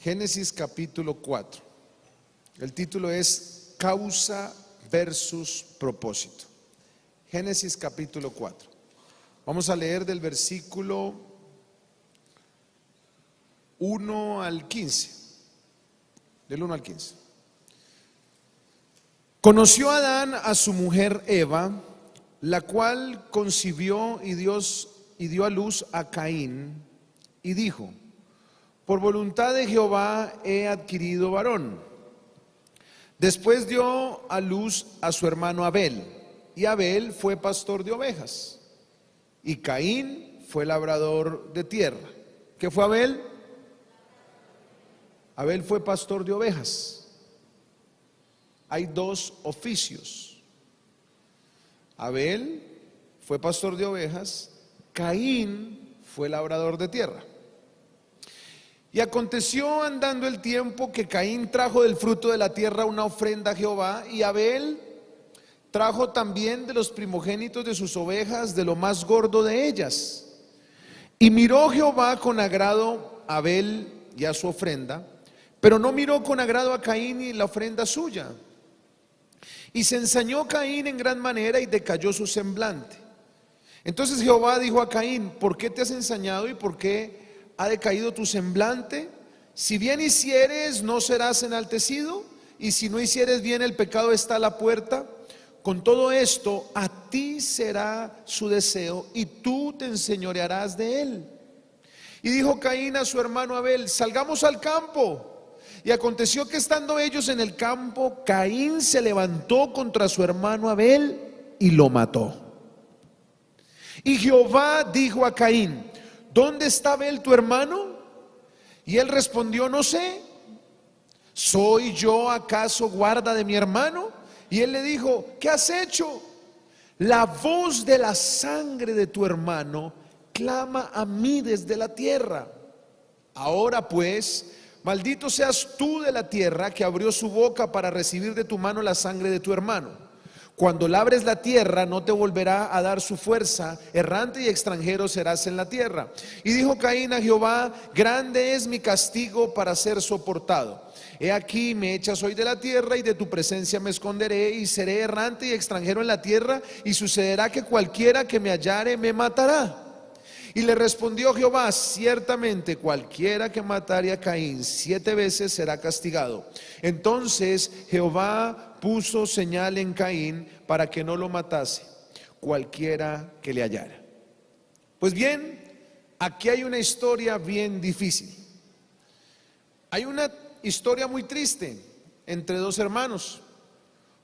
Génesis capítulo 4. El título es Causa versus propósito. Génesis capítulo 4. Vamos a leer del versículo 1 al 15. Del 1 al 15. Conoció Adán a su mujer Eva, la cual concibió y dio a luz a Caín, y dijo: por voluntad de Jehová he adquirido varón. Después dio a luz a su hermano Abel, y Abel fue pastor de ovejas, y Caín fue labrador de tierra. ¿Qué fue Abel? Abel fue pastor de ovejas. Hay dos oficios. Abel fue pastor de ovejas, Caín fue labrador de tierra. Y aconteció andando el tiempo que Caín trajo del fruto de la tierra una ofrenda a Jehová, y Abel trajo también de los primogénitos de sus ovejas, de lo más gordo de ellas. Y miró Jehová con agrado a Abel y a su ofrenda, pero no miró con agrado a Caín y la ofrenda suya. Y se ensañó Caín en gran manera y decayó su semblante. Entonces Jehová dijo a Caín: ¿por qué te has ensañado y por qué ha decaído tu semblante? Si bien hicieres, no serás enaltecido, y si no hicieres bien, el pecado está a la puerta. Con todo esto, a ti será su deseo, y tú te enseñorearás de él. Y dijo Caín a su hermano Abel: salgamos al campo. Y aconteció que estando ellos en el campo, Caín se levantó contra su hermano Abel y lo mató. Y Jehová dijo a Caín: ¿dónde está Abel tu hermano? Y él respondió: no sé. ¿Soy yo acaso guarda de mi hermano? Y él le dijo: ¿qué has hecho? La voz de la sangre de tu hermano clama a mí desde la tierra. Ahora pues, maldito seas tú de la tierra, que abrió su boca para recibir de tu mano la sangre de tu hermano. Cuando labres la tierra, no te volverá a dar su fuerza, errante y extranjero serás en la tierra. Y dijo Caín a Jehová: grande es mi castigo para ser soportado. He aquí, me echas hoy de la tierra, y de tu presencia me esconderé, y seré errante y extranjero en la tierra, y sucederá que cualquiera que me hallare me matará. Y le respondió Jehová: ciertamente cualquiera que matare a Caín 7 veces será castigado. Entonces Jehová puso señal en Caín para que no lo matase cualquiera que le hallara. Pues bien, aquí hay una historia bien difícil. Hay una historia muy triste entre dos hermanos.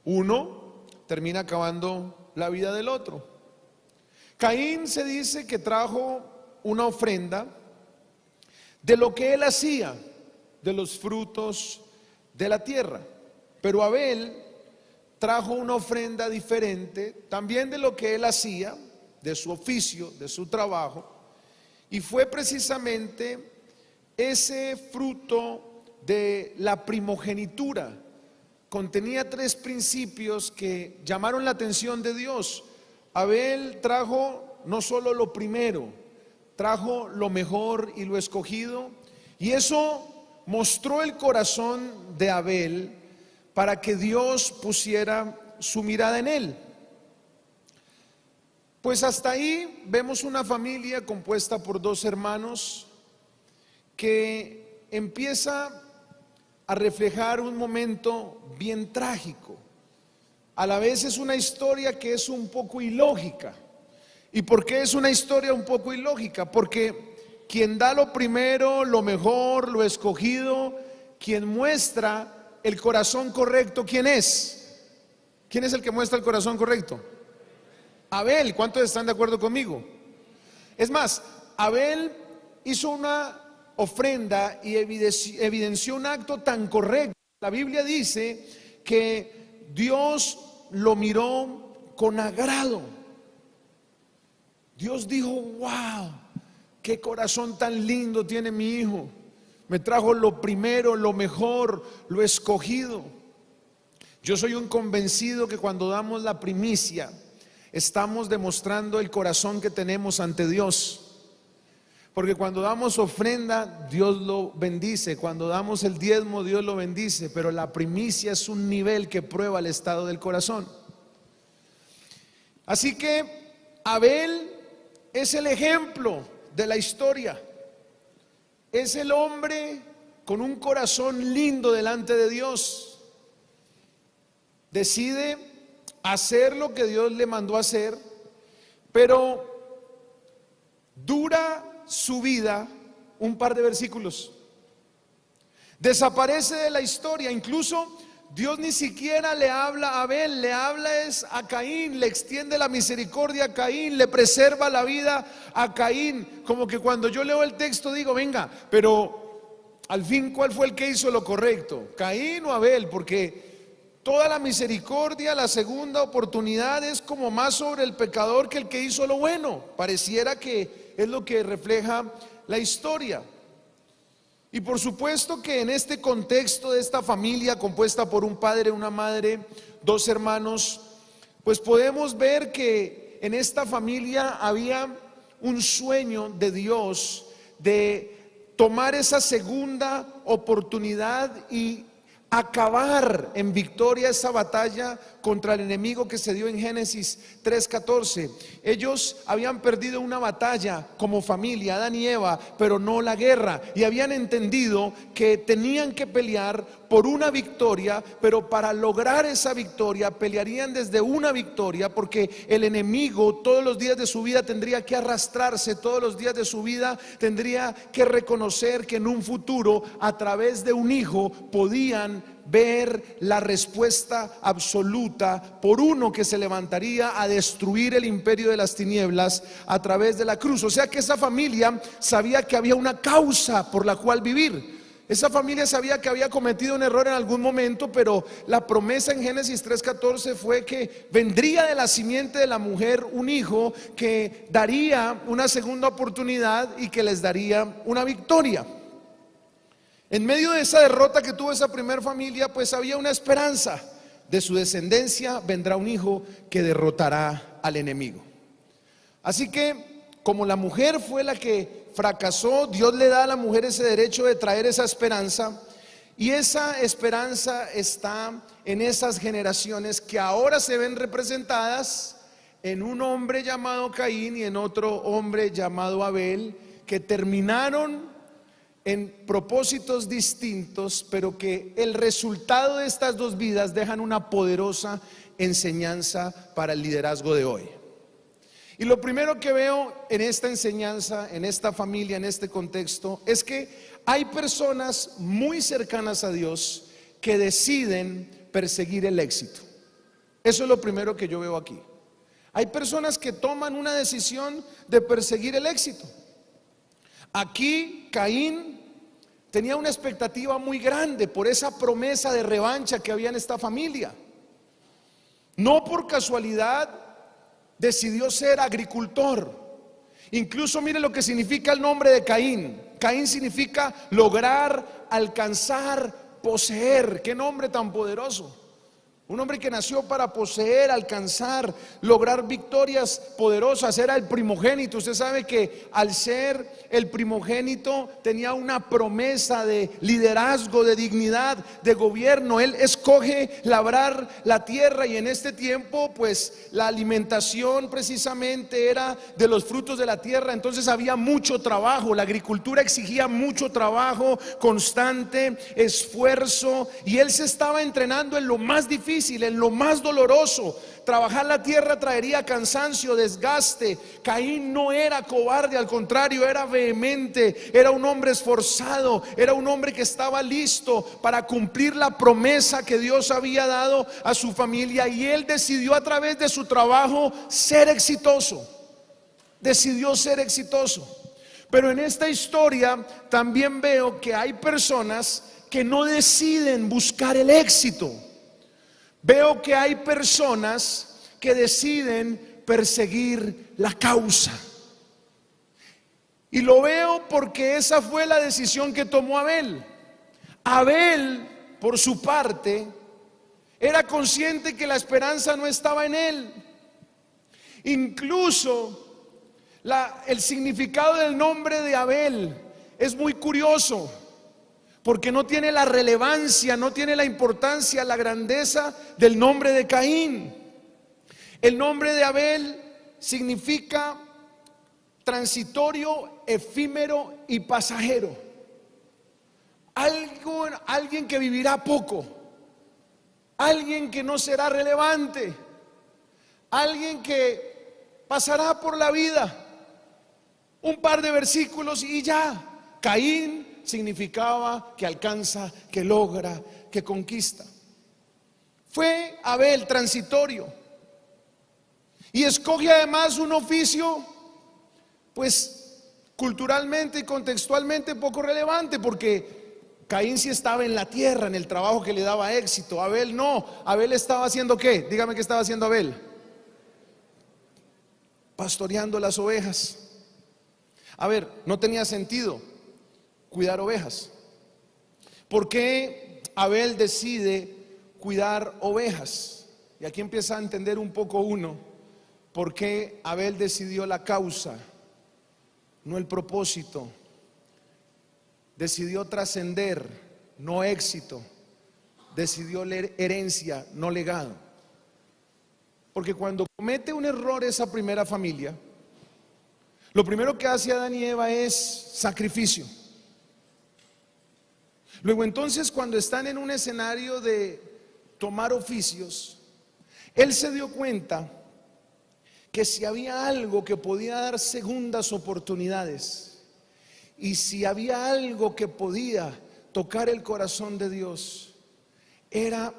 Uno termina acabando la vida del otro. Caín se dice que trajo una ofrenda de lo que él hacía, de los frutos de la tierra. Pero Abel trajo una ofrenda diferente, también de lo que él hacía, de su oficio, de su trabajo. Y fue precisamente ese fruto de la primogenitura. Contenía 3 principios que llamaron la atención de Dios. Abel trajo no solo lo primero, trajo lo mejor y lo escogido, y eso mostró el corazón de Abel para que Dios pusiera su mirada en él. Pues hasta ahí vemos una familia compuesta por 2 hermanos que empieza a reflejar un momento bien trágico. A la vez es una historia que es un poco ilógica. ¿Y por qué es una historia un poco ilógica? Porque quien da lo primero, lo mejor, lo escogido, quien muestra el corazón correcto, ¿quién es? ¿Quién es el que muestra el corazón correcto? Abel. ¿Cuántos están de acuerdo conmigo? Es más, Abel hizo una ofrenda y evidenció un acto tan correcto. La Biblia dice que Dios lo miró con agrado. Dios dijo: wow, qué corazón tan lindo tiene mi hijo. Me trajo lo primero, lo mejor, lo escogido. Yo soy un convencido que cuando damos la primicia, estamos demostrando el corazón que tenemos ante Dios. Porque cuando damos ofrenda, Dios lo bendice. Cuando damos el diezmo, Dios lo bendice. Pero la primicia es un nivel que prueba el estado del corazón. Así que Abel es el ejemplo de la historia. Es el hombre con un corazón lindo delante de Dios. Decide hacer lo que Dios le mandó a hacer, pero dura su vida un par de versículos. Desaparece de la historia. Incluso Dios ni siquiera le habla a Abel, le habla es a Caín, le extiende la misericordia a Caín, le preserva la vida a Caín. Como que cuando yo leo el texto digo, venga, pero al fin, ¿cuál fue el que hizo lo correcto? ¿Caín o Abel? Porque toda la misericordia, la segunda oportunidad es como más sobre el pecador que el que hizo lo bueno. Pareciera que es lo que refleja la historia. Y por supuesto que en este contexto de esta familia compuesta por un padre, una madre, dos hermanos, pues podemos ver que en esta familia había un sueño de Dios de tomar esa segunda oportunidad y acabar en victoria esa batalla contra el enemigo que se dio en Génesis 3:14. Ellos habían perdido una batalla como familia, Adán y Eva, pero no la guerra, y habían entendido que tenían que pelear por una victoria, pero para lograr esa victoria pelearían desde una victoria, porque el enemigo todos los días de su vida tendría que arrastrarse, todos los días de su vida tendría que reconocer que en un futuro a través de un hijo podían ver la respuesta absoluta por uno que se levantaría a destruir el imperio de las tinieblas a través de la cruz. O sea que esa familia sabía que había una causa por la cual vivir. Esa familia sabía que había cometido un error en algún momento, pero la promesa en Génesis 3:14 fue que vendría de la simiente de la mujer un hijo que daría una segunda oportunidad y que les daría una victoria. En medio de esa derrota que tuvo esa primera familia, pues había una esperanza. De su descendencia vendrá un hijo que derrotará al enemigo. Así que, como la mujer fue la que fracasó, Dios le da a la mujer ese derecho de traer esa esperanza. Y esa esperanza está en esas generaciones que ahora se ven representadas en un hombre llamado Caín y en otro hombre llamado Abel, que terminaron en propósitos distintos, pero que el resultado de estas dos vidas dejan una poderosa enseñanza para el liderazgo de hoy. Y lo primero que veo en esta enseñanza, en esta familia, en este contexto, es que hay personas muy cercanas a Dios que deciden perseguir el éxito. Eso es lo primero que yo veo aquí. Hay personas que toman una decisión de perseguir el éxito. Aquí Caín tenía una expectativa muy grande por esa promesa de revancha que había en esta familia. No por casualidad decidió ser agricultor. Incluso mire lo que significa el nombre de Caín. Caín significa lograr, alcanzar, poseer. Qué nombre tan poderoso. Un hombre que nació para poseer, alcanzar, lograr victorias poderosas. Era el primogénito. Usted sabe que al ser el primogénito tenía una promesa de liderazgo, de dignidad, de gobierno. Él escoge labrar la tierra, y en este tiempo pues la alimentación precisamente era de los frutos de la tierra. Entonces había mucho trabajo. La agricultura exigía mucho trabajo constante, esfuerzo, y él se estaba entrenando en lo más difícil, en lo más doloroso. Trabajar la tierra traería cansancio, desgaste. Caín no era cobarde, al contrario, era vehemente, era un hombre esforzado, era un hombre que estaba listo para cumplir la promesa que Dios había dado a su familia, y él decidió a través de su trabajo ser exitoso. Decidió ser exitoso. Pero en esta historia también veo que hay personas que no deciden buscar el éxito. Veo que hay personas que deciden perseguir la causa. Y lo veo porque esa fue la decisión que tomó Abel. Abel, por su parte, era consciente que la esperanza no estaba en él. Incluso El significado del nombre de Abel es muy curioso, porque no tiene la relevancia, no tiene la importancia, la grandeza del nombre de Caín. El nombre de Abel significa transitorio, efímero y pasajero. Alguien que vivirá poco, alguien que no será relevante, alguien que pasará por la vida un par de versículos y ya. Caín significaba que alcanza, que logra, que conquista. Fue Abel transitorio y escoge además un oficio, pues culturalmente y contextualmente poco relevante, porque Caín sí estaba en la tierra, en el trabajo que le daba éxito. Abel no. Abel estaba haciendo ¿qué? Dígame qué estaba haciendo Abel. Pastoreando las ovejas. A ver, no tenía sentido cuidar ovejas. ¿Por qué Abel decide cuidar ovejas? Y aquí empieza a entender un poco uno por qué Abel decidió la causa, no el propósito. Decidió trascender, no éxito. Decidió herencia, no legado. Porque cuando comete un error esa primera familia, lo primero que hace Adán y Eva es sacrificio. Luego entonces, cuando están en un escenario de tomar oficios, él se dio cuenta que si había algo que podía dar segundas oportunidades, y si había algo que podía tocar el corazón de Dios, era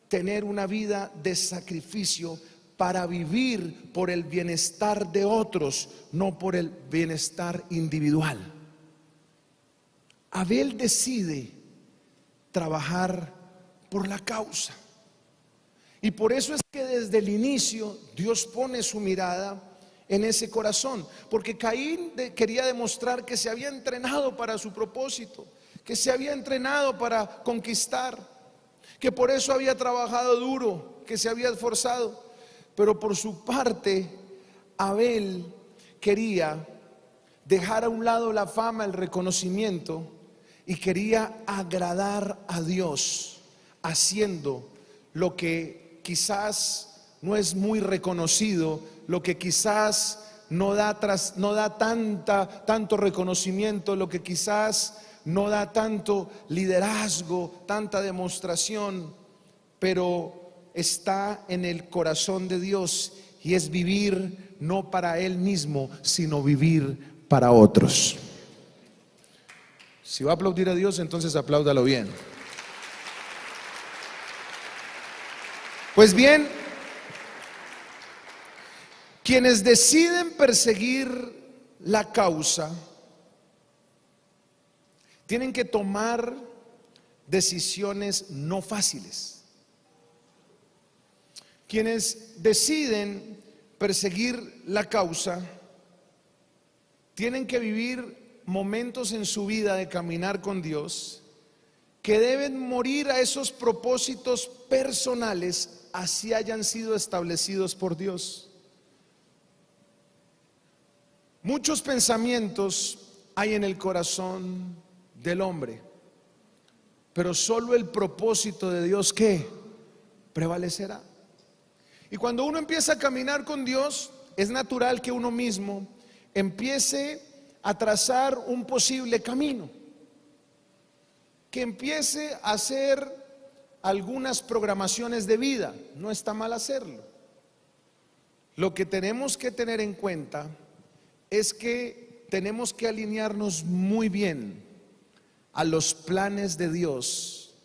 tener una vida de sacrificio para vivir por el bienestar de otros, no por el bienestar individual. Abel decide trabajar por la causa. Y por eso es que desde el inicio Dios pone su mirada en ese corazón, porque Caín quería demostrar que se había entrenado para su propósito, que se había entrenado para conquistar, que por eso había trabajado duro, que se había esforzado. Pero por su parte, Abel quería dejar a un lado la fama, el reconocimiento, y quería agradar a Dios haciendo lo que quizás no es muy reconocido, lo que quizás no da tanto reconocimiento, lo que quizás no da tanto liderazgo, tanta demostración, pero está en el corazón de Dios, y es vivir no para él mismo, sino vivir para otros. Si va a aplaudir a Dios, entonces apláudalo bien. Pues bien, quienes deciden perseguir la causa tienen que tomar decisiones no fáciles. Quienes deciden perseguir la causa tienen que vivir momentos en su vida de caminar con Dios que deben morir a esos propósitos personales, así hayan sido establecidos por Dios. Muchos pensamientos hay en el corazón del hombre, pero solo el propósito de Dios, ¿qué? Prevalecerá. Y cuando uno empieza a caminar con Dios, es natural que uno mismo empiece a trazar un posible camino, que empiece a hacer algunas programaciones de vida. No está mal hacerlo. Lo que tenemos que tener en cuenta es que tenemos que alinearnos muy bien a los planes de Dios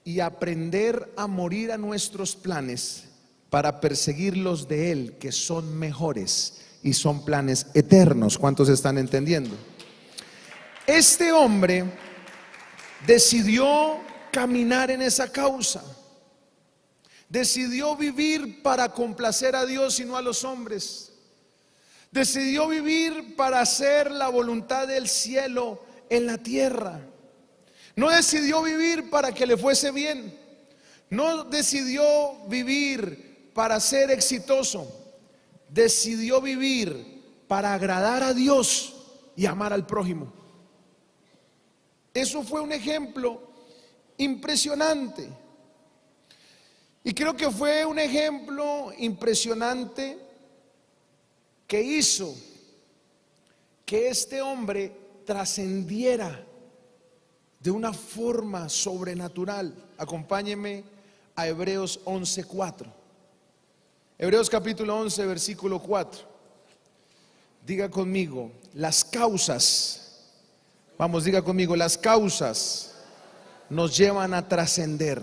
y aprender a morir a nuestros planes para perseguir los de Él, que son mejores y son planes eternos. ¿Cuántos están entendiendo? Este hombre decidió caminar en esa causa, decidió vivir para complacer a Dios y no a los hombres, decidió vivir para hacer la voluntad del cielo en la tierra. No decidió vivir para que le fuese bien, no decidió vivir para ser exitoso, decidió vivir para agradar a Dios y amar al prójimo. Eso fue un ejemplo impresionante. Y creo que fue un ejemplo impresionante que hizo que este hombre trascendiera de una forma sobrenatural. Acompáñeme a Hebreos 11:4. Hebreos capítulo 11, versículo 4. Diga conmigo, las causas, vamos, diga conmigo, las causas nos llevan a trascender.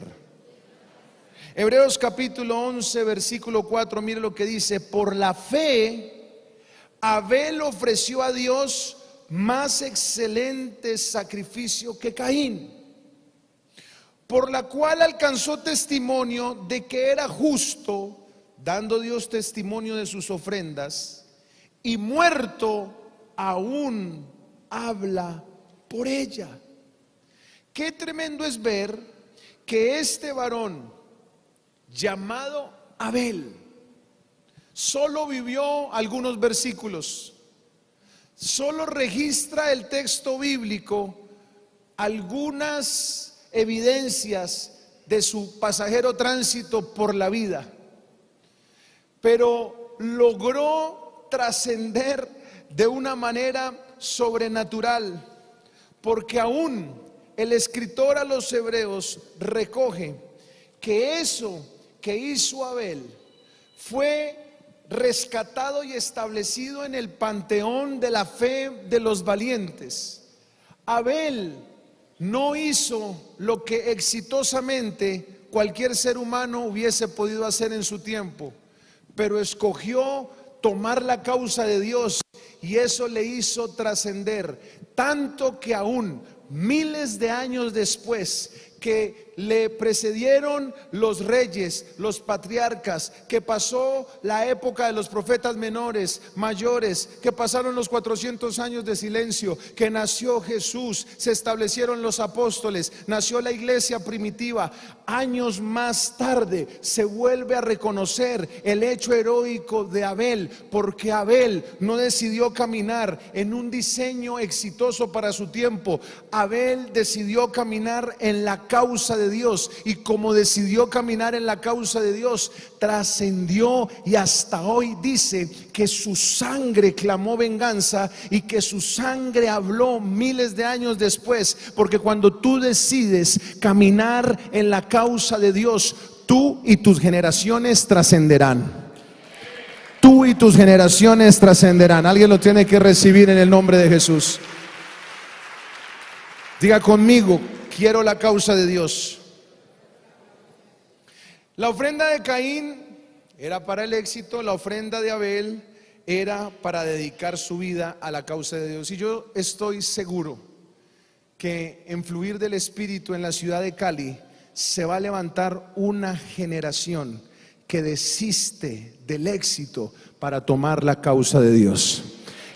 Hebreos capítulo 11, versículo 4, mire lo que dice: por la fe, Abel ofreció a Dios más excelente sacrificio que Caín, por la cual alcanzó testimonio de que era justo, dando Dios testimonio de sus ofrendas, y muerto aún habla por ella. Qué tremendo es ver que este varón llamado Abel solo vivió algunos versículos, solo registra el texto bíblico algunas evidencias de su pasajero tránsito por la vida, pero logró trascender de una manera sobrenatural, porque aún el escritor a los hebreos recoge que eso que hizo Abel fue rescatado y establecido en el panteón de la fe de los valientes. Abel no hizo lo que exitosamente cualquier ser humano hubiese podido hacer en su tiempo, pero escogió tomar la causa de Dios, y eso le hizo trascender, tanto que aún miles de años después, que le precedieron los reyes, los patriarcas, que pasó la época de los profetas menores, mayores, que pasaron los 400 años de silencio, que nació Jesús, se establecieron los apóstoles, nació la iglesia primitiva. Años más tarde se vuelve a reconocer el hecho heroico de Abel, porque Abel no decidió caminar en un diseño exitoso para su tiempo. Abel decidió caminar en la causa de Dios, y como decidió caminar en la causa de Dios, trascendió, y hasta hoy dice que su sangre clamó venganza y que su sangre habló miles de años después, porque cuando tú decides caminar en la causa de Dios, tú y tus generaciones trascenderán. Tú y tus generaciones trascenderán. Alguien lo tiene que recibir en el nombre de Jesús. Diga conmigo: quiero la causa de Dios. La ofrenda de Caín era para el éxito, la ofrenda de Abel era para dedicar su vida a la causa de Dios. Y yo estoy seguro que en fluir del Espíritu en la ciudad de Cali se va a levantar una generación que desiste del éxito para tomar la causa de Dios.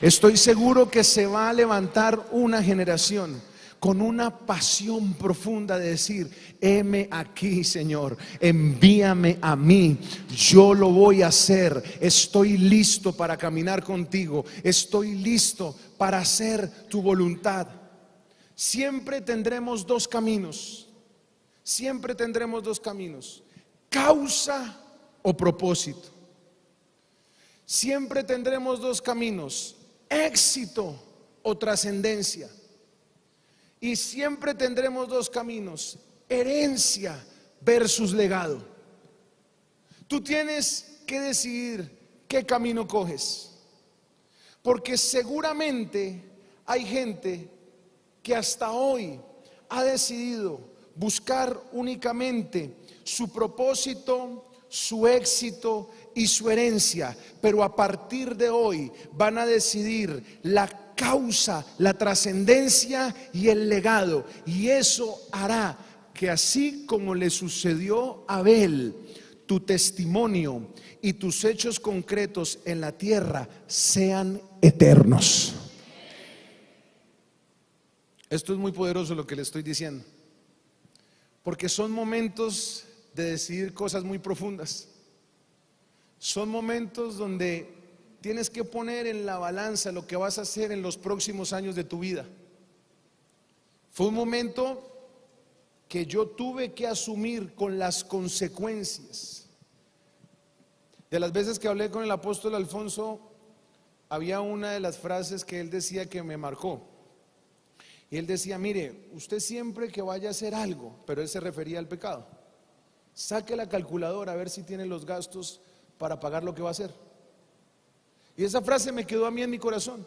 Estoy seguro que se va a levantar una generación con una pasión profunda de decir: heme aquí, Señor, envíame a mí, yo lo voy a hacer, estoy listo para caminar contigo, estoy listo para hacer tu voluntad. Siempre tendremos dos caminos, siempre tendremos dos caminos: causa o propósito. Siempre tendremos dos caminos: éxito o trascendencia. Y siempre tendremos dos caminos: herencia versus legado. Tú tienes que decidir qué camino coges, porque seguramente hay gente que hasta hoy ha decidido buscar únicamente su propósito, su éxito y su herencia, pero a partir de hoy van a decidir la causa, la trascendencia y el legado, y eso hará que, así como le sucedió a Abel, tu testimonio y tus hechos concretos en la tierra sean eternos. Esto es muy poderoso lo que le estoy diciendo, porque son momentos de decidir cosas muy profundas. Son momentos donde tienes que poner en la balanza lo que vas a hacer en los próximos años de tu vida. Fue un momento que yo tuve que asumir con las consecuencias. De las veces que hablé con el apóstol Alfonso, había una de las frases que él decía que me marcó. Y él decía: mire, usted siempre que vaya a hacer algo, pero él se refería al pecado, saque la calculadora a ver si tiene los gastos para pagar lo que va a hacer. Y esa frase me quedó a mí en mi corazón,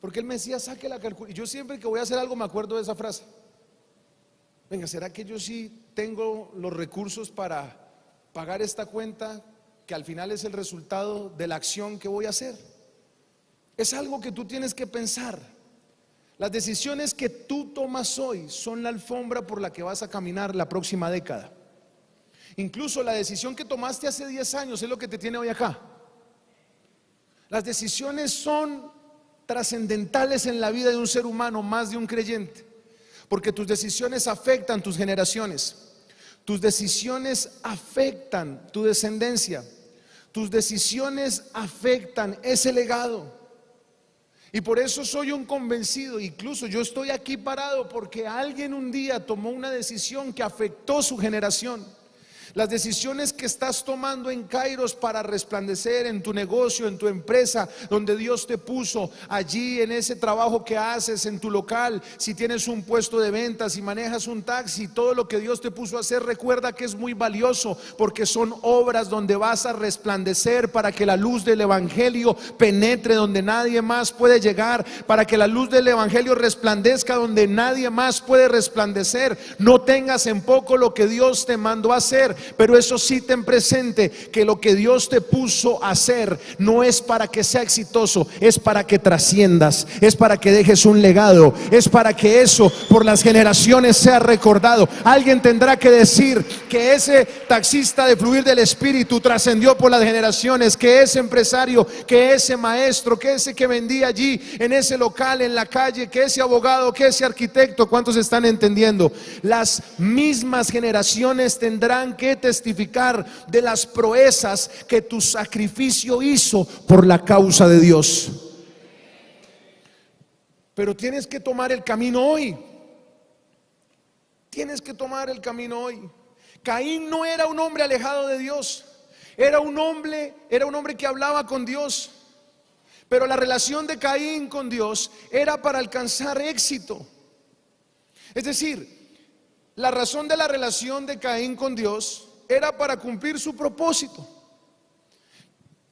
porque él me decía: saque la calculadora. Y yo siempre que voy a hacer algo me acuerdo de esa frase. Venga, ¿será que yo sí tengo los recursos para pagar esta cuenta, que al final es el resultado de la acción que voy a hacer? Es algo que tú tienes que pensar. Las decisiones que tú tomas hoy son la alfombra por la que vas a caminar la próxima década. Incluso la decisión que tomaste hace 10 años es lo que te tiene hoy acá. Las decisiones son trascendentales en la vida de un ser humano, más de un creyente, porque tus decisiones afectan tus generaciones, tus decisiones afectan tu descendencia, tus decisiones afectan ese legado. Y por eso soy un convencido, incluso yo estoy aquí parado porque alguien un día tomó una decisión que afectó su generación. Las decisiones que estás tomando en Kairos para resplandecer en tu negocio, en tu empresa, donde Dios te puso, allí en ese trabajo que haces, en tu local, si tienes un puesto de ventas, si manejas un taxi, todo lo que Dios te puso a hacer, recuerda que es muy valioso, porque son obras donde vas a resplandecer para que la luz del evangelio penetre donde nadie más puede llegar, para que la luz del evangelio resplandezca donde nadie más puede resplandecer. No tengas en poco lo que Dios te mandó a hacer, pero eso sí, ten presente que lo que Dios te puso a hacer no es para que sea exitoso, es para que trasciendas, es para que dejes un legado, es para que eso por las generaciones sea recordado. Alguien tendrá que decir que ese taxista de Fluir del Espíritu trascendió por las generaciones, que ese empresario, que ese maestro, que ese que vendía allí en ese local, en la calle, que ese abogado, que ese arquitecto. ¿Cuántos están entendiendo? Las mismas generaciones tendrán que testificar de las proezas que tu sacrificio hizo por la causa de Dios. Pero tienes que tomar el camino hoy. Tienes que tomar el camino hoy. Caín no era un hombre alejado de Dios. Era un hombre que hablaba con Dios. Pero la relación de Caín con Dios era para alcanzar éxito. Es decir, la razón de la relación de Caín con Dios era para cumplir su propósito.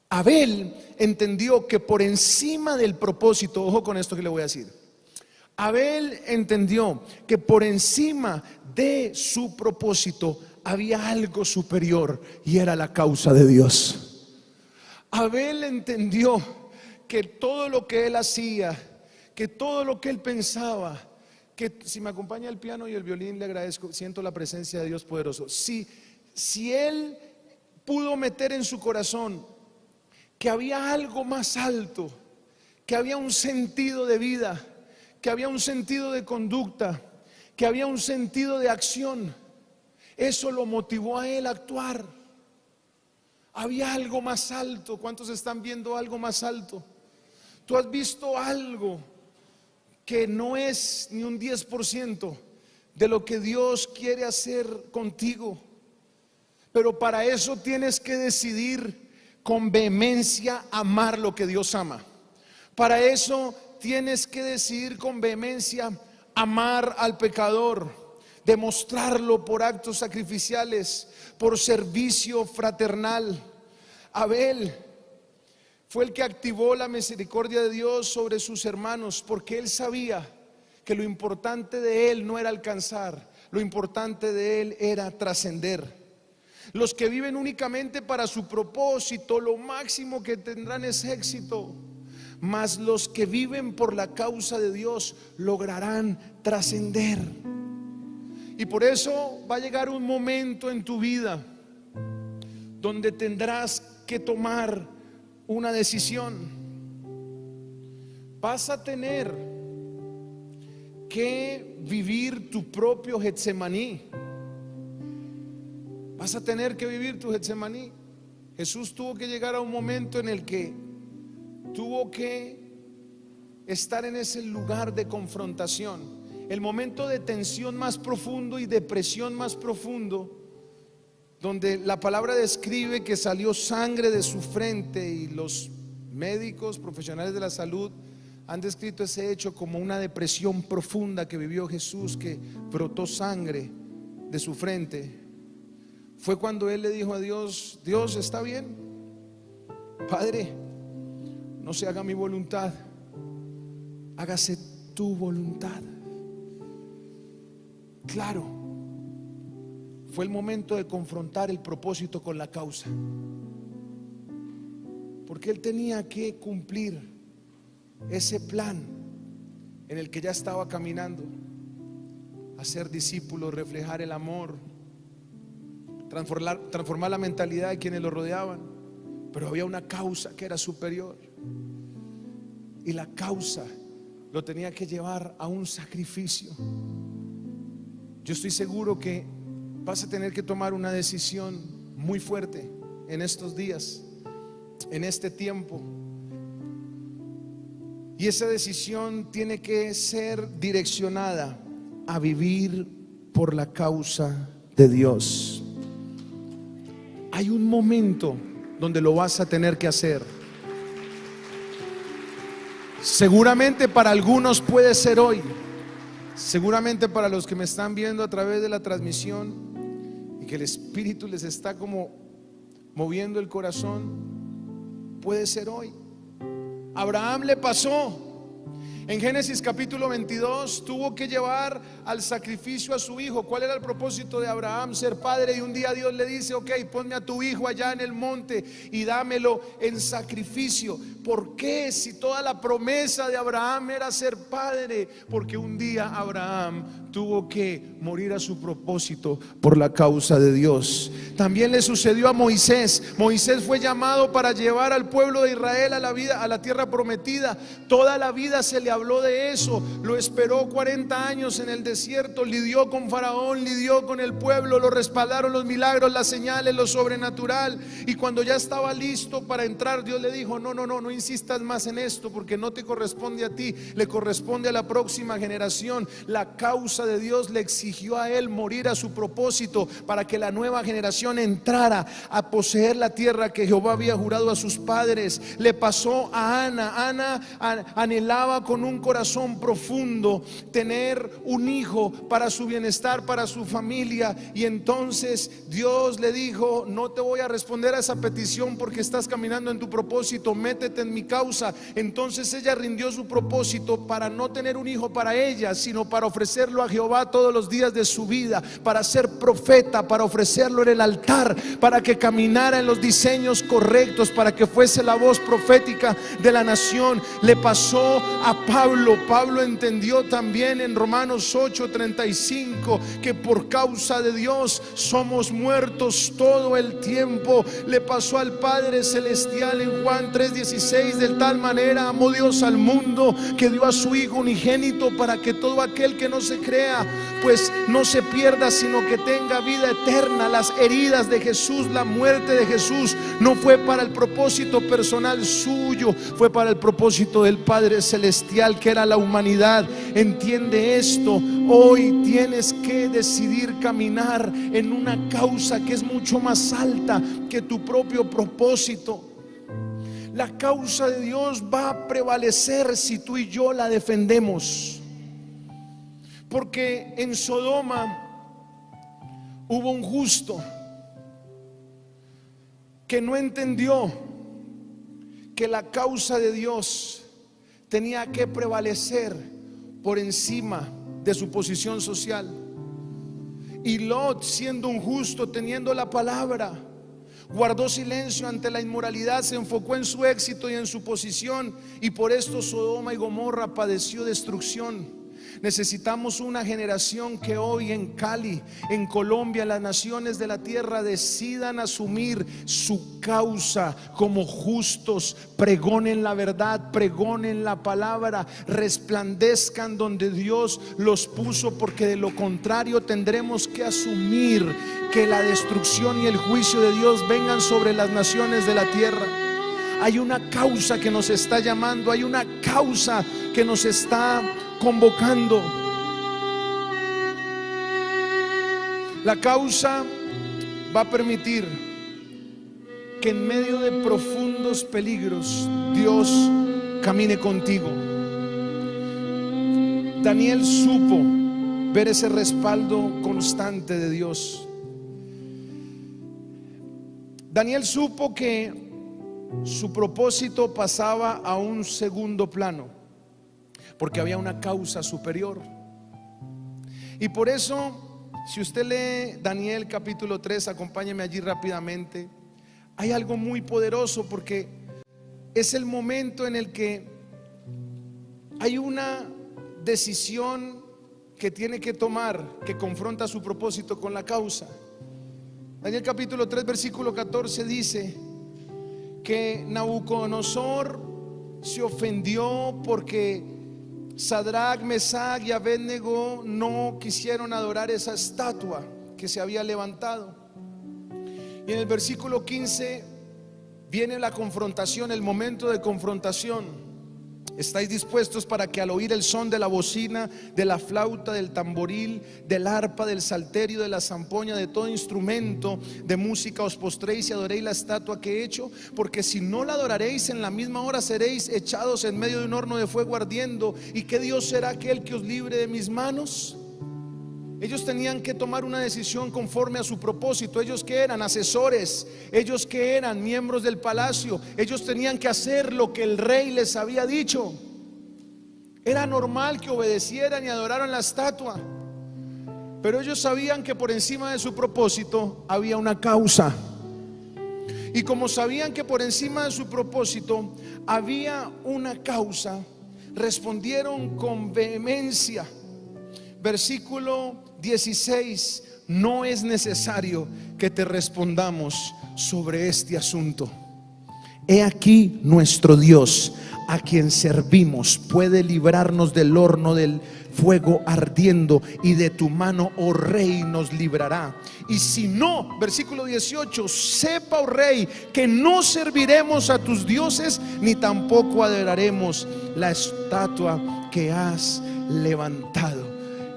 Abel entendió que por encima del propósito, ojo con esto que le voy a decir, Abel entendió que por encima de su propósito había algo superior, y era la causa de Dios. Abel entendió que todo lo que él hacía, que todo lo que él pensaba, que si me acompaña el piano y el violín, le agradezco, siento la presencia de Dios poderoso. Si él pudo meter en su corazón que había algo más alto, que había un sentido de vida, que había un sentido de conducta, que había un sentido de acción, eso lo motivó a él a actuar. Había algo más alto. ¿Cuántos están viendo algo más alto? Tú has visto algo que no es ni un 10% de lo que Dios quiere hacer contigo. Pero para eso tienes que decidir con vehemencia amar lo que Dios ama. Para eso tienes que decidir con vehemencia amar al pecador, demostrarlo por actos sacrificiales, por servicio fraternal. Abel fue el que activó la misericordia de Dios sobre sus hermanos, porque él sabía que lo importante de él no era alcanzar, lo importante de él era trascender. Los que viven únicamente para su propósito, lo máximo que tendrán es éxito, mas los que viven por la causa de Dios lograrán trascender. Y por eso va a llegar un momento en tu vida donde tendrás que tomar una decisión. Vas a tener que vivir tu propio Getsemaní. Vas a tener que vivir tu Getsemaní. Jesús tuvo que llegar a un momento en el que tuvo que estar en ese lugar de confrontación, el momento de tensión más profundo y depresión más profundo, donde la palabra describe que salió sangre de su frente, y los médicos profesionales de la salud han descrito ese hecho como una depresión profunda que vivió Jesús, que brotó sangre de su frente. Fue cuando él le dijo a Dios: Dios, ¿está bien? Padre, no se haga mi voluntad, hágase tu voluntad. Claro, fue el momento de confrontar el propósito con la causa, porque él tenía que cumplir ese plan en el que ya estaba caminando: hacer discípulos, reflejar el amor, transformar la mentalidad de quienes lo rodeaban. Pero había una causa que era superior, y la causa lo tenía que llevar a un sacrificio. Yo estoy seguro que vas a tener que tomar una decisión muy fuerte en estos días, en este tiempo, y esa decisión tiene que ser direccionada a vivir por la causa de Dios. Hay un momento donde lo vas a tener que hacer. Seguramente para algunos puede ser hoy, seguramente para los que me están viendo a través de la transmisión y que el Espíritu les está como moviendo el corazón, puede ser hoy. Abraham le pasó. En Génesis capítulo 22 tuvo que llevar al sacrificio a su hijo. ¿Cuál era el propósito de Abraham? Ser padre. Y un día Dios le dice: ok, ponme a tu hijo allá en el monte y dámelo en sacrificio. ¿Por qué? Si toda la promesa de Abraham era ser padre. Porque un día Abraham tuvo que morir a su propósito por la causa de Dios. También le sucedió a Moisés. Moisés fue llamado para llevar al pueblo de Israel a la tierra prometida. Toda la vida se le habló de eso. Lo esperó 40 años en el desierto. Lidió con Faraón, lidió con el pueblo. Lo respaldaron los milagros, las señales, lo sobrenatural. Y cuando ya estaba listo para entrar, Dios le dijo: no insistas más en esto, porque no te corresponde a ti, le corresponde a la próxima generación. La causa de Dios le exigió a él morir a su propósito para que la nueva generación entrara a poseer la tierra que Jehová había jurado a sus padres. Le pasó a Ana. Ana anhelaba con un corazón profundo tener un hijo para su bienestar, para su familia, y entonces Dios le dijo: no te voy a responder a esa petición porque estás caminando en tu propósito, métete en mi causa. Entonces ella rindió su propósito para no tener un hijo para ella, sino para ofrecerlo a Jehová todos los días de su vida, para ser profeta, para ofrecerlo en el altar, para que caminara en los diseños correctos, para que fuese la voz profética de la nación. Le pasó a Pablo. Pablo entendió también en Romanos 8:35 que por causa de Dios somos muertos todo el tiempo. Le pasó al Padre Celestial en Juan 3:16: de tal manera amó Dios al mundo que dio a su Hijo unigénito, para que todo aquel que no se crea pues no se pierda, sino que tenga vida eterna. Las heridas de Jesús, la muerte de Jesús no fue para el propósito personal suyo, fue para el propósito del Padre Celestial, que era la humanidad. Entiende esto: hoy tienes que decidir caminar en una causa que es mucho más alta que tu propio propósito. La causa de Dios va a prevalecer si tú y yo la defendemos. Porque en Sodoma hubo un justo que no entendió que la causa de Dios tenía que prevalecer por encima de su posición social. Y Lot, siendo un justo, teniendo la palabra, guardó silencio ante la inmoralidad, se enfocó en su éxito y en su posición, y por esto Sodoma y Gomorra padeció destrucción. Necesitamos una generación que hoy en Cali, en Colombia, en las naciones de la tierra, decidan asumir su causa como justos, pregonen la verdad, pregonen la palabra, resplandezcan donde Dios los puso, porque de lo contrario tendremos que asumir que la destrucción y el juicio de Dios vengan sobre las naciones de la tierra. Hay una causa que nos está llamando, hay una causa que nos está convocando. La causa va a permitir que en medio de profundos peligros Dios camine contigo. Daniel supo ver ese respaldo constante de Dios. Daniel supo que su propósito pasaba a un segundo plano, porque había una causa superior. Y por eso, si usted lee Daniel capítulo 3, acompáñeme allí rápidamente. Hay algo muy poderoso, porque es el momento en el que hay una decisión que tiene que tomar, que confronta su propósito con la causa. Daniel capítulo 3 versículo 14 dice que Nabucodonosor se ofendió porque Sadrach, Mesach y Abednego no quisieron adorar esa estatua que se había levantado. Y en el versículo 15 viene la confrontación, el momento de confrontación. ¿Estáis dispuestos para que al oír el son de la bocina, de la flauta, del tamboril, del arpa, del salterio, de la zampoña, de todo instrumento de música os postréis y adoréis la estatua que he hecho? Porque si no la adoraréis, en la misma hora seréis echados en medio de un horno de fuego ardiendo. ¿Y qué Dios será aquel que os libre de mis manos? Ellos tenían que tomar una decisión conforme a su propósito. Ellos que eran asesores, ellos que eran miembros del palacio, ellos tenían que hacer lo que el rey les había dicho. Era normal que obedecieran y adoraran la estatua, pero ellos sabían que por encima de su propósito había una causa. Y como sabían que por encima de su propósito había una causa, respondieron con vehemencia. Versículo 16: no es necesario que te respondamos sobre este asunto. He aquí nuestro Dios, a quien servimos, puede librarnos del horno del fuego ardiendo, y de tu mano, oh rey, nos librará. Y si no, versículo 18: sepa, oh rey, que no serviremos a tus dioses, ni tampoco adoraremos la estatua que has levantado.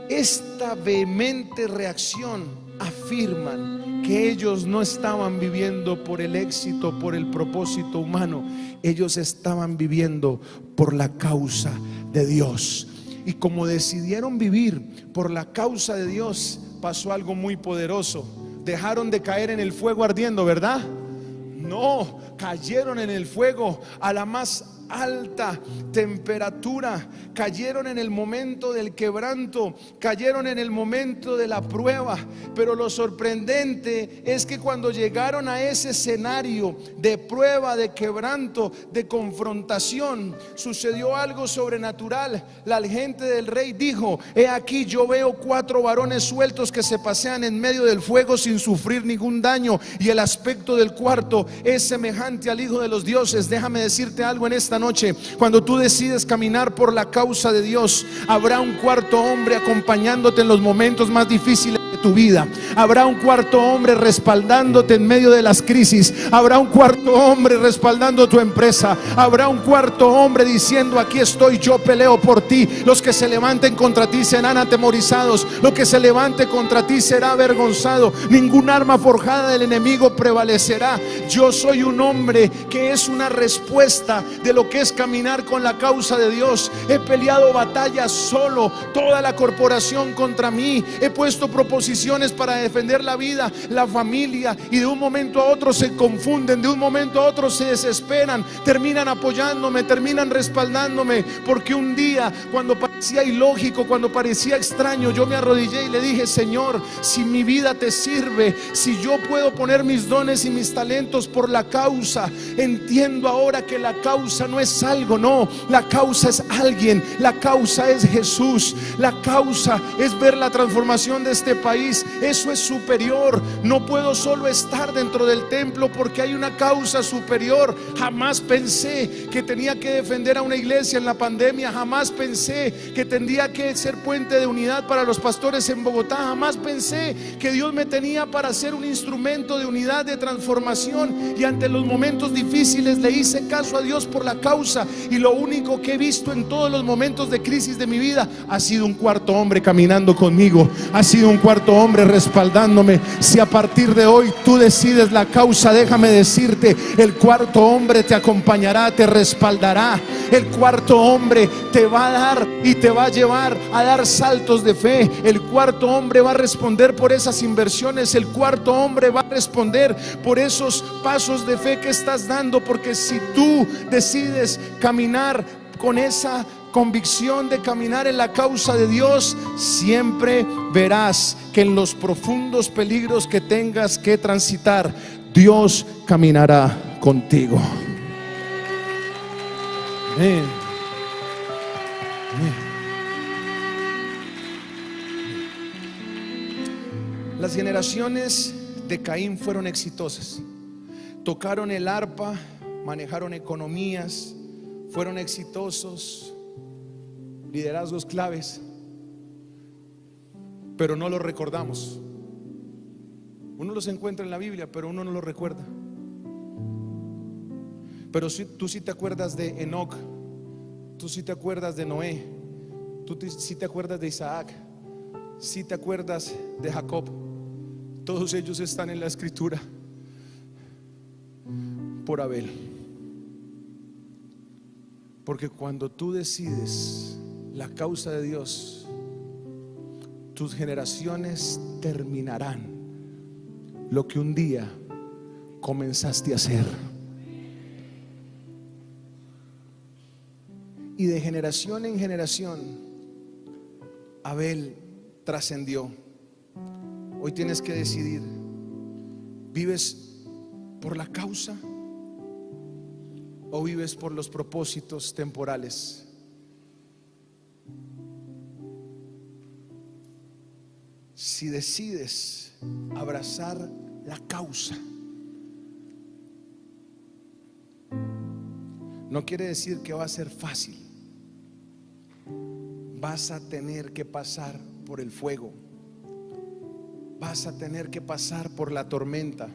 Esta vehemente reacción afirman que ellos no estaban viviendo por el éxito, por el propósito humano. Ellos estaban viviendo por la causa de Dios. Y como decidieron vivir por la causa de Dios, pasó algo muy poderoso. Dejaron de caer en el fuego ardiendo, ¿verdad? No, cayeron en el fuego a la más alta temperatura, cayeron en el momento del quebranto, cayeron en el momento de la prueba. Pero lo sorprendente es que cuando llegaron a ese escenario de prueba, de quebranto, de confrontación, sucedió algo sobrenatural. La gente del rey dijo: he aquí, yo veo 4 varones sueltos que se pasean en medio del fuego sin sufrir ningún daño, y el aspecto del cuarto es semejante al Hijo de los dioses. Déjame decirte algo en esta noche: cuando tú decides caminar por la causa de Dios, habrá un cuarto hombre acompañándote en los momentos más difíciles de tu vida. Habrá un cuarto hombre respaldándote en medio de las crisis. Habrá un cuarto hombre respaldando tu empresa. Habrá un cuarto hombre diciendo: aquí estoy, yo peleo por ti. Los que se levanten contra ti serán atemorizados. Lo que se levante contra ti será avergonzado. Ningún arma forjada del enemigo prevalecerá. Yo soy un hombre que es una respuesta de lo que es caminar con la causa de Dios. He peleado batallas solo, toda la corporación contra mí. He puesto proposiciones para defender la vida, la familia, y de un momento a otro se confunden, de un momento a otro se desesperan, terminan apoyándome, terminan respaldándome, porque un día, cuando parecía ilógico, cuando parecía extraño, yo me arrodillé y le dije: Señor, si mi vida te sirve, si yo puedo poner mis dones y mis talentos por la causa, entiendo ahora que la causa no es algo, no, la causa es alguien, la causa es Jesús, la causa es ver la transformación de este país. Eso es superior. No puedo solo estar dentro del templo porque hay una causa superior. Jamás pensé que tenía que defender a una iglesia en la pandemia, jamás pensé que tendría que ser puente de unidad para los pastores en Bogotá. Jamás pensé que Dios me tenía para ser un instrumento de unidad, de transformación. Y ante los momentos difíciles le hice caso a Dios por la causa. Y lo único que he visto en todos los momentos de crisis de mi vida ha sido un cuarto hombre caminando conmigo, ha sido un cuarto hombre respaldándome. Si a partir de hoy tú decides la causa, déjame decirte, el cuarto hombre te acompañará, te respaldará. El cuarto hombre te va a dar y te va a llevar a dar saltos de fe. El cuarto hombre va a responder por esas inversiones. El cuarto hombre va a responder por esos pasos de fe que estás dando, porque si tú decides caminar con esa convicción de caminar en la causa de Dios, siempre verás que en los profundos peligros que tengas que transitar, Dios caminará contigo. Amén. Las generaciones de Caín fueron exitosas. Tocaron el arpa, manejaron economías, fueron exitosos, liderazgos claves, pero no los recordamos. Uno los encuentra en la Biblia, pero uno no los recuerda. Pero tú sí te acuerdas de Enoc, tú sí te acuerdas de Noé, sí te acuerdas de Isaac, sí te acuerdas de Jacob. Todos ellos están en la Escritura por Abel. Porque cuando tú decides la causa de Dios, tus generaciones terminarán lo que un día comenzaste a hacer. Y de generación en generación, Abel trascendió. Hoy tienes que decidir: ¿vives por la causa o vives por los propósitos temporales? Si decides abrazar la causa, no quiere decir que va a ser fácil. Vas a tener que pasar por el fuego, vas a tener que pasar por la tormenta,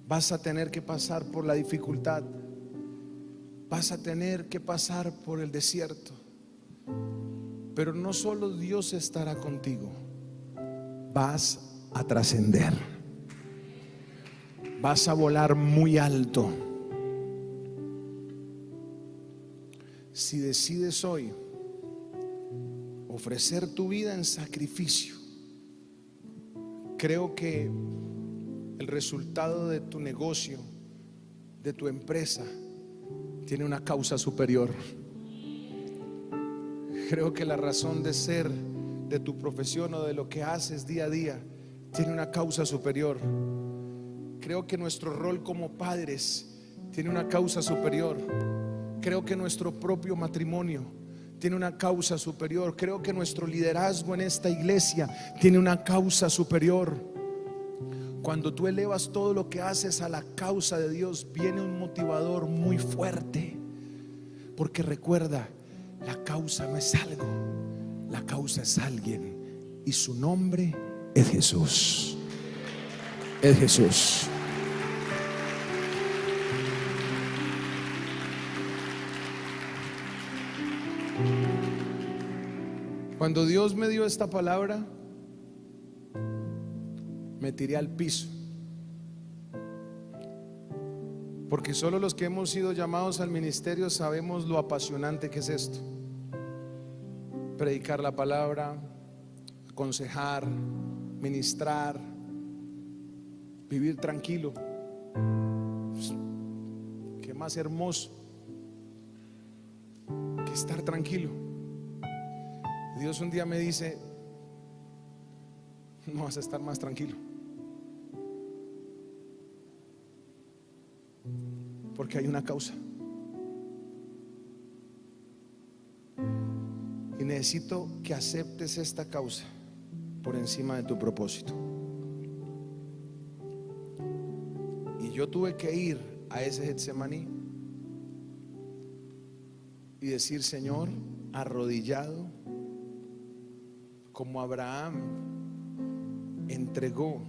vas a tener que pasar por la dificultad, vas a tener que pasar por el desierto. Pero no solo Dios estará contigo, vas a trascender, vas a volar muy alto. Si decides hoy ofrecer tu vida en sacrificio, creo que el resultado de tu negocio, de tu empresa, tiene una causa superior. Creo que la razón de ser de tu profesión o de lo que haces día a día tiene una causa superior. Creo que nuestro rol como padres tiene una causa superior. Creo que nuestro propio matrimonio tiene una causa superior. Creo que nuestro liderazgo en esta iglesia tiene una causa superior. Cuando tú elevas todo lo que haces a la causa de Dios, viene un motivador muy fuerte. Porque recuerda, la causa no es algo, la causa es alguien, y su nombre es Jesús. Es Jesús. Cuando Dios me dio esta palabra, me tiré al piso. Porque solo los que hemos sido llamados al ministerio sabemos lo apasionante que es esto. Predicar la palabra, aconsejar, ministrar, vivir tranquilo. Qué más hermoso que estar tranquilo. Dios un día me dice: no vas a estar más tranquilo, porque hay una causa. Y necesito que aceptes esta causa por encima de tu propósito. Y yo tuve que ir a ese Getsemaní y decir: Señor, arrodillado, como Abraham entregó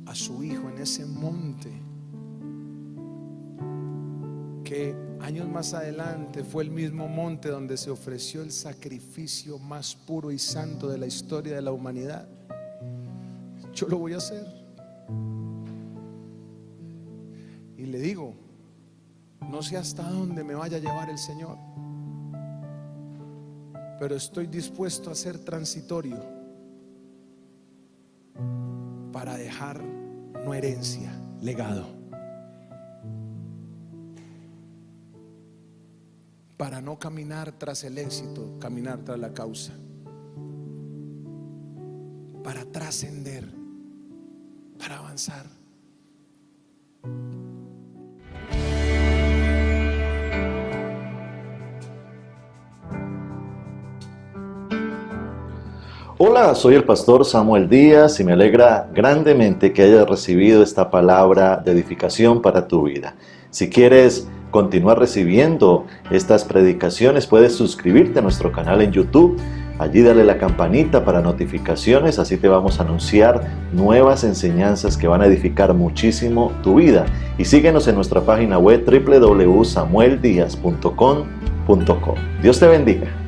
a su hijo en ese monte, que años más adelante fue el mismo monte donde se ofreció el sacrificio más puro y santo de la historia de la humanidad. Yo lo voy a hacer. Y le digo, no sé hasta dónde me vaya a llevar el Señor, pero estoy dispuesto a ser transitorio para dejar no herencia, legado, para no caminar tras el éxito, caminar tras la causa, para trascender, para avanzar. Hola, soy el pastor Samuel Díaz y me alegra grandemente que hayas recibido esta palabra de edificación para tu vida. Si quieres continuar recibiendo estas predicaciones, puedes suscribirte a nuestro canal en YouTube. Allí dale la campanita para notificaciones, así te vamos a anunciar nuevas enseñanzas que van a edificar muchísimo tu vida. Y síguenos en nuestra página web www.samueldiaz.com.co. Dios te bendiga.